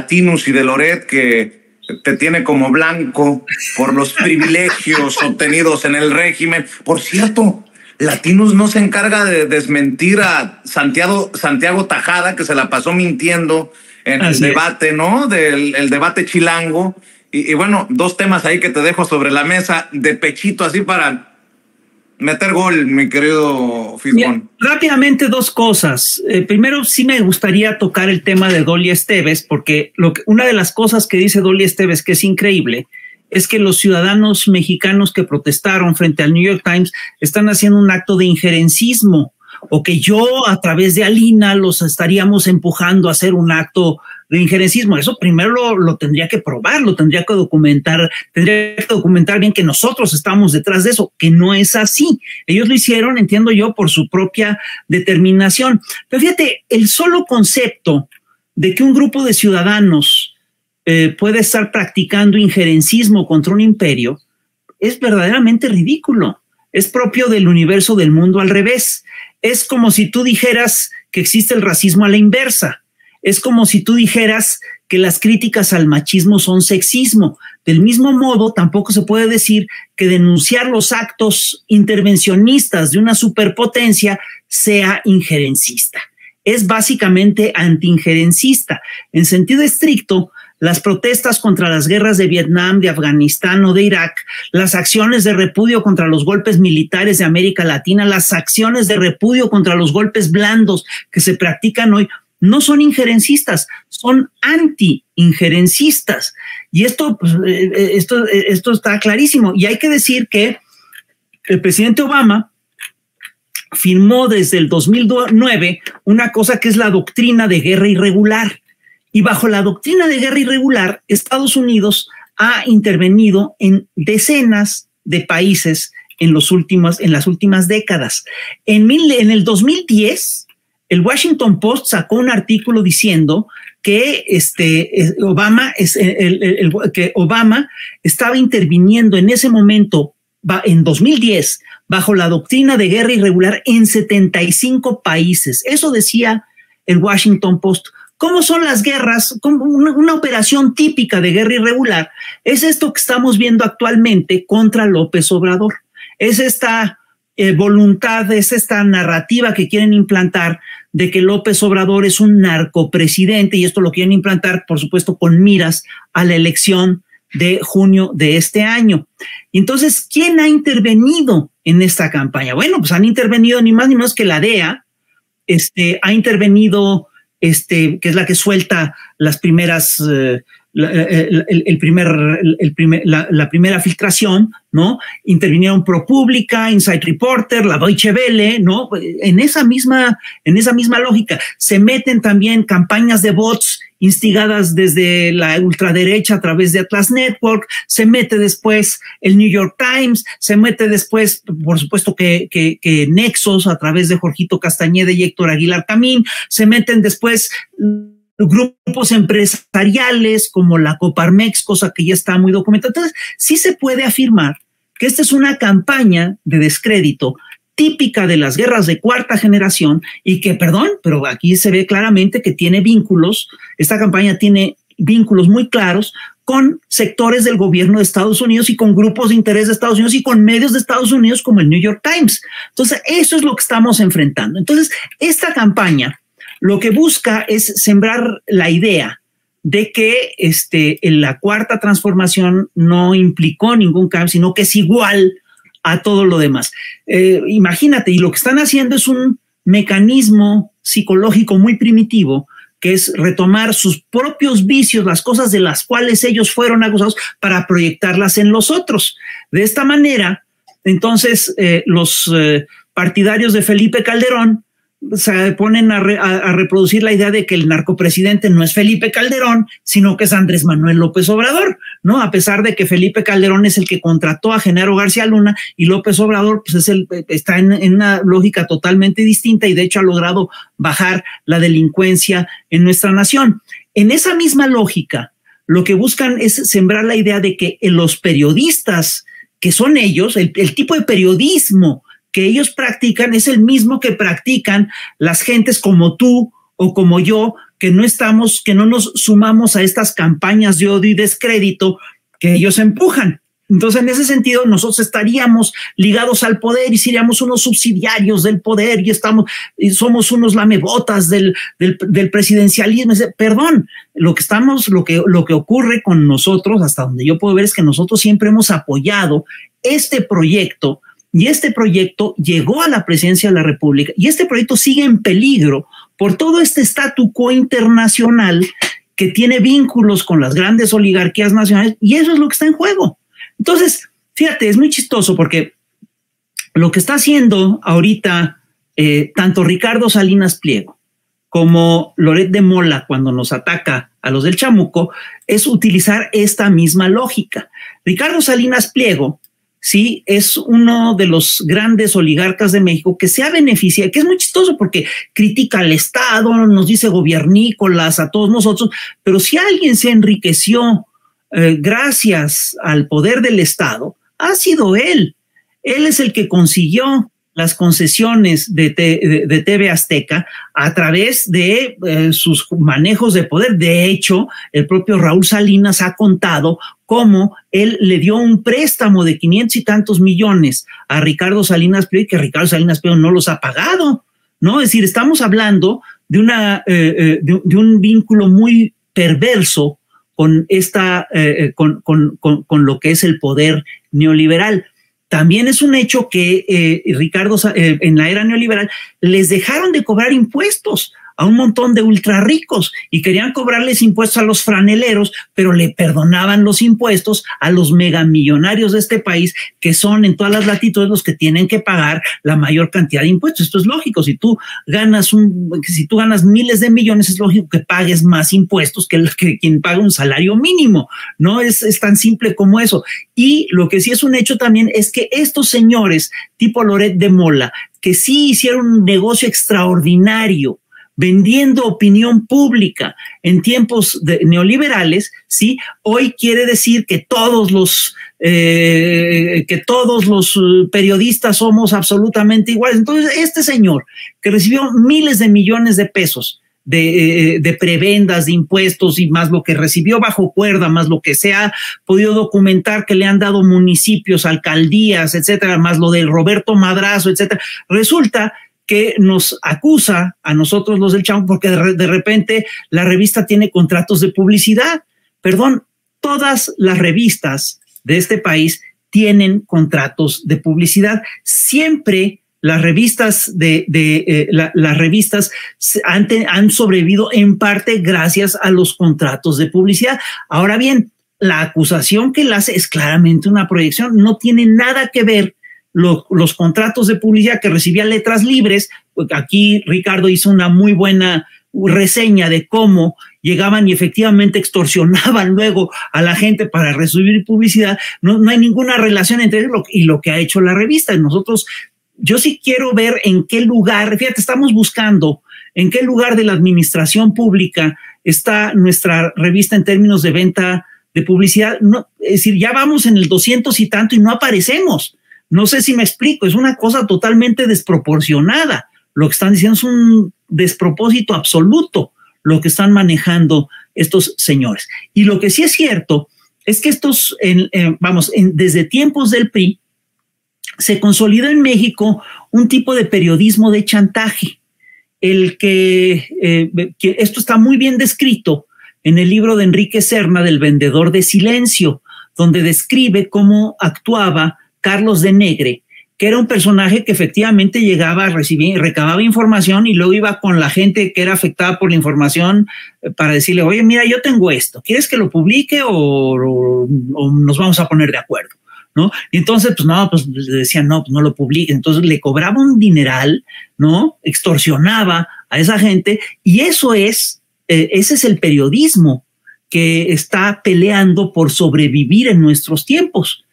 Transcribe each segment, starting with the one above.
Latinus y de Loret, que te tiene como blanco por los privilegios obtenidos en el régimen. Por cierto, Latinus no se encarga de desmentir a Santiago Tajada, que se la pasó mintiendo en el debate, ¿no? El debate chilango. Y bueno, dos temas ahí que te dejo sobre la mesa de pechito, así para meter gol, mi querido Fisgón. Rápidamente, dos cosas. Primero, sí me gustaría tocar el tema de Dolly Esteves, porque una de las cosas que dice Dolly Esteves que es increíble es que los ciudadanos mexicanos que protestaron frente al New York Times están haciendo un acto de injerencismo, o que yo a través de Alina los estaríamos empujando a hacer un acto de injerencismo. Eso primero lo tendría que probar, lo tendría que documentar bien que nosotros estamos detrás de eso, que no es así. Ellos lo hicieron, entiendo yo, por su propia determinación. Pero fíjate, el solo concepto de que un grupo de ciudadanos puede estar practicando injerencismo contra un imperio es verdaderamente ridículo. Es propio del universo del mundo al revés. Es como si tú dijeras que existe el racismo a la inversa. Es como si tú dijeras que las críticas al machismo son sexismo. Del mismo modo, tampoco se puede decir que denunciar los actos intervencionistas de una superpotencia sea injerencista. Es básicamente anti-injerencista. En sentido estricto, las protestas contra las guerras de Vietnam, de Afganistán o de Irak, las acciones de repudio contra los golpes militares de América Latina, las acciones de repudio contra los golpes blandos que se practican hoy, no son injerencistas, son anti-injerencistas. Y esto está clarísimo. Y hay que decir que el presidente Obama firmó desde el 2009 una cosa que es la doctrina de guerra irregular. Y bajo la doctrina de guerra irregular, Estados Unidos ha intervenido en decenas de países en las últimas décadas. En el 2010, el Washington Post sacó un artículo diciendo que Obama estaba interviniendo en ese momento, en 2010, bajo la doctrina de guerra irregular en 75 países. Eso decía el Washington Post. ¿Cómo son las guerras? Como una operación típica de guerra irregular es esto que estamos viendo actualmente contra López Obrador. Es esta voluntad, es esta narrativa que quieren implantar de que López Obrador es un narcopresidente, y esto lo quieren implantar, por supuesto, con miras a la elección de junio de este año. Y entonces, ¿quién ha intervenido en esta campaña? Bueno, pues han intervenido ni más ni menos que la DEA, ha intervenido que es la que suelta las primeras, la primera filtración, ¿no? Intervinieron ProPublica, Inside Reporter, la Deutsche Welle, ¿no? En esa misma lógica. Se meten también campañas de bots instigadas desde la ultraderecha a través de Atlas Network, se mete después el New York Times, se mete después, por supuesto, que Nexos a través de Jorgito Castañeda y Héctor Aguilar Camín, se meten después grupos empresariales como la Coparmex, cosa que ya está muy documentada. Entonces, sí se puede afirmar que esta es una campaña de descrédito típica de las guerras de cuarta generación y que, perdón, pero aquí se ve claramente que tiene vínculos, esta campaña tiene vínculos muy claros con sectores del gobierno de Estados Unidos y con grupos de interés de Estados Unidos y con medios de Estados Unidos como el New York Times. Entonces, eso es lo que estamos enfrentando. Entonces, esta campaña lo que busca es sembrar la idea de que la cuarta transformación no implicó ningún cambio, sino que es igual a todo lo demás. Imagínate, y lo que están haciendo es un mecanismo psicológico muy primitivo, que es retomar sus propios vicios, las cosas de las cuales ellos fueron acusados, para proyectarlas en los otros. De esta manera, entonces, los partidarios de Felipe Calderón se ponen a reproducir la idea de que el narcopresidente no es Felipe Calderón, sino que es Andrés Manuel López Obrador, ¿no? A pesar de que Felipe Calderón es el que contrató a Genaro García Luna y López Obrador pues está en una lógica totalmente distinta y de hecho ha logrado bajar la delincuencia en nuestra nación. En esa misma lógica, lo que buscan es sembrar la idea de que los periodistas, que son ellos, el tipo de periodismo que ellos practican es el mismo que practican las gentes como tú o como yo, que no nos sumamos a estas campañas de odio y descrédito que ellos empujan. Entonces, en ese sentido, nosotros estaríamos ligados al poder y seríamos unos subsidiarios del poder y somos unos lamebotas del presidencialismo. Perdón, lo que ocurre con nosotros, hasta donde yo puedo ver, es que nosotros siempre hemos apoyado este proyecto, y este proyecto llegó a la presidencia de la República, y este proyecto sigue en peligro por todo este statu quo internacional que tiene vínculos con las grandes oligarquías nacionales, y eso es lo que está en juego. Entonces, fíjate, es muy chistoso porque lo que está haciendo ahorita tanto Ricardo Salinas Pliego como Loret de Mola cuando nos ataca a los del Chamuco es utilizar esta misma lógica. Ricardo Salinas Pliego, sí, es uno de los grandes oligarcas de México que se ha beneficiado, que es muy chistoso porque critica al Estado, nos dice gobiernícolas a todos nosotros, pero si alguien se enriqueció gracias al poder del Estado, ha sido él. Él es el que consiguió las concesiones de TV Azteca a través de sus manejos de poder. De hecho, el propio Raúl Salinas ha contado cómo él le dio un préstamo de 500 y tantos millones a Ricardo Salinas Pliego, que Ricardo Salinas Pliego no los ha pagado, ¿no? Es decir, estamos hablando de un vínculo muy perverso con con lo que es el poder neoliberal. También es un hecho que Ricardo, en la era neoliberal, les dejaron de cobrar impuestos a un montón de ultra ricos y querían cobrarles impuestos a los franeleros, pero le perdonaban los impuestos a los megamillonarios de este país, que son en todas las latitudes los que tienen que pagar la mayor cantidad de impuestos. Esto es lógico. Si tú ganas miles de millones, es lógico que pagues más impuestos que quien paga un salario mínimo. No es tan simple como eso. Y lo que sí es un hecho también es que estos señores tipo Loret de Mola, que sí hicieron un negocio extraordinario vendiendo opinión pública en tiempos neoliberales, ¿sí? Hoy quiere decir que todos los periodistas somos absolutamente iguales. Entonces, este señor que recibió miles de millones de pesos de prebendas, de impuestos, y más lo que recibió bajo cuerda, más lo que se ha podido documentar que le han dado municipios, alcaldías, etcétera, más lo del Roberto Madrazo, etcétera, resulta que nos acusa a nosotros los del Chamuco porque de repente la revista tiene contratos de publicidad. Perdón, todas las revistas de este país tienen contratos de publicidad. Siempre las revistas las revistas han sobrevivido en parte gracias a los contratos de publicidad. Ahora bien, la acusación que él hace es claramente una proyección, no tiene nada que ver los contratos de publicidad que recibía Letras Libres. Aquí Ricardo hizo una muy buena reseña de cómo llegaban y efectivamente extorsionaban luego a la gente para recibir publicidad. No hay ninguna relación entre eso y lo que ha hecho la revista. Yo sí quiero ver en qué lugar, fíjate, estamos buscando en qué lugar de la administración pública está nuestra revista en términos de venta de publicidad. No, es decir, ya vamos en el 200 y tanto y no aparecemos. No sé si me explico, es una cosa totalmente desproporcionada. Lo que están diciendo es un despropósito absoluto, lo que están manejando estos señores. Y lo que sí es cierto es que desde tiempos del PRI, se consolidó en México un tipo de periodismo de chantaje, que esto está muy bien descrito en el libro de Enrique Serna, del Vendedor de Silencio, donde describe cómo actuaba Carlos de Negre, que era un personaje que efectivamente llegaba a recibir, recababa información y luego iba con la gente que era afectada por la información para decirle, oye, mira, yo tengo esto, ¿quieres que lo publique o nos vamos a poner de acuerdo? ¿No? Y entonces, le decían, no, pues no lo publique. Entonces le cobraba un dineral, ¿no? Extorsionaba a esa gente, y ese es el periodismo que está peleando por sobrevivir en nuestros tiempos.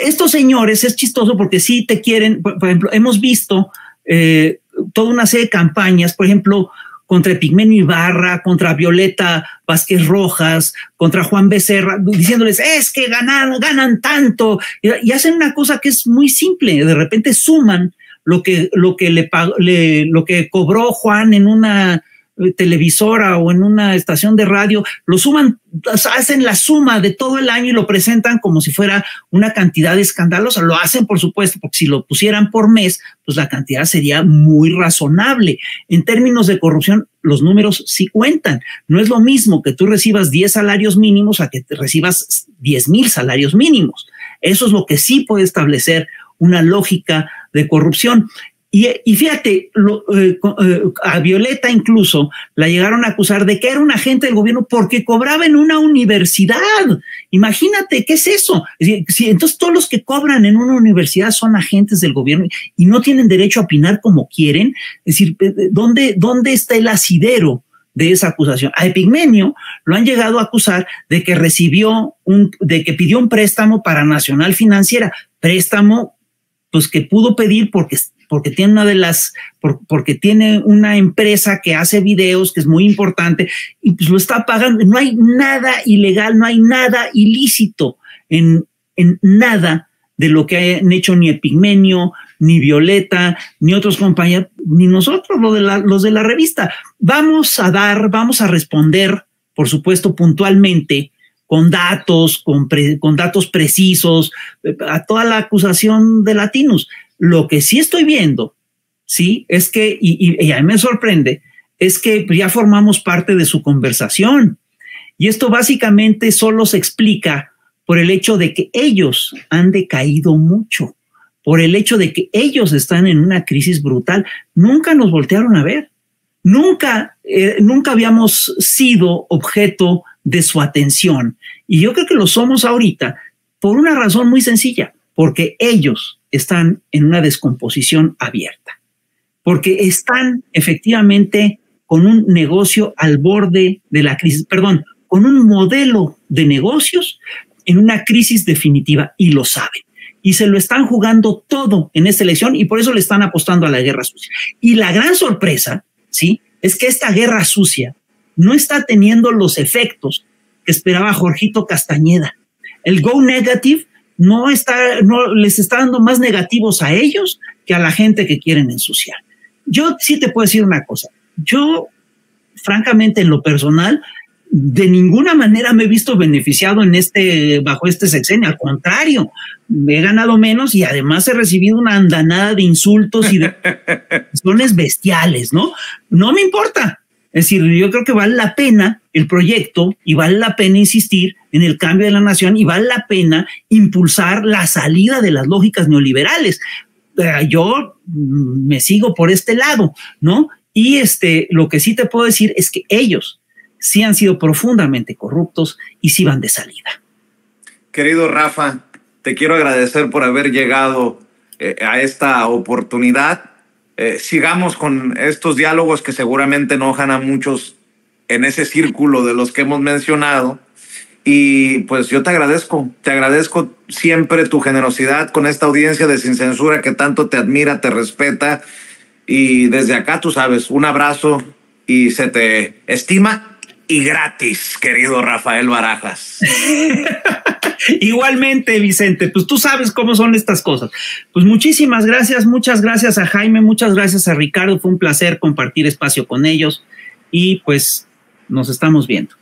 Estos señores, es chistoso porque sí te quieren, por ejemplo, hemos visto toda una serie de campañas, por ejemplo, contra Epigmenio Ibarra, contra Violeta Vázquez Rojas, contra Juan Becerra, diciéndoles, es que ganan tanto, y hacen una cosa que es muy simple, de repente suman lo que cobró Juan en una televisora o en una estación de radio, lo suman, hacen la suma de todo el año y lo presentan como si fuera una cantidad escandalosa. Lo hacen, por supuesto, porque si lo pusieran por mes, pues la cantidad sería muy razonable. En términos de corrupción, los números sí cuentan. No es lo mismo que tú recibas 10 salarios mínimos a que te recibas 10,000 salarios mínimos. Eso es lo que sí puede establecer una lógica de corrupción. Y fíjate, a Violeta incluso la llegaron a acusar de que era un agente del gobierno porque cobraba en una universidad. Imagínate, ¿qué es eso? Entonces todos los que cobran en una universidad son agentes del gobierno y no tienen derecho a opinar como quieren. Es decir, ¿dónde está el asidero de esa acusación? A Epigmenio lo han llegado a acusar de que de que pidió un préstamo para Nacional Financiera, préstamo pues que pudo pedir porque tiene una empresa que hace videos, que es muy importante, y pues lo está pagando. No hay nada ilegal, no hay nada ilícito en nada de lo que han hecho ni Epigmenio, ni Violeta, ni otros compañeros, ni nosotros, los de la revista. Vamos a responder, por supuesto, puntualmente, con datos, con datos precisos, a toda la acusación de Latinus. Lo que sí estoy viendo, sí, es que, y a mí me sorprende, es que ya formamos parte de su conversación. Y esto básicamente solo se explica por el hecho de que ellos han decaído mucho, por el hecho de que ellos están en una crisis brutal. Nunca nos voltearon a ver. Nunca habíamos sido objeto de su atención. Y yo creo que lo somos ahorita por una razón muy sencilla, porque ellos están en una descomposición abierta, porque están efectivamente con un negocio al borde de la crisis, con un modelo de negocios en una crisis definitiva, y lo saben. Y se lo están jugando todo en esta elección y por eso le están apostando a la guerra sucia. Y la gran sorpresa, ¿sí?, es que esta guerra sucia no está teniendo los efectos que esperaba Jorgito Castañeda. El Go Negative no les está dando más negativos a ellos que a la gente que quieren ensuciar. Yo sí te puedo decir una cosa. Yo, francamente, en lo personal, de ninguna manera me he visto beneficiado bajo este sexenio. Al contrario, me he ganado menos y además he recibido una andanada de insultos y de acciones bestiales, ¿no? No me importa. Es decir, yo creo que vale la pena el proyecto y vale la pena insistir en el cambio de la nación y vale la pena impulsar la salida de las lógicas neoliberales. Yo me sigo por este lado, ¿no? Y lo que sí te puedo decir es que ellos sí han sido profundamente corruptos y sí van de salida. Querido Rafa, te quiero agradecer por haber llegado a esta oportunidad. Sigamos con estos diálogos que seguramente enojan a muchos en ese círculo de los que hemos mencionado. Y pues yo te agradezco siempre tu generosidad con esta audiencia de Sin Censura que tanto te admira, te respeta. Y desde acá, tú sabes, un abrazo y se te estima y gratis, querido Rafael Barajas. Igualmente, Vicente, pues tú sabes cómo son estas cosas. Pues muchísimas gracias, muchas gracias a Jaime, muchas gracias a Ricardo, fue un placer compartir espacio con ellos y pues nos estamos viendo.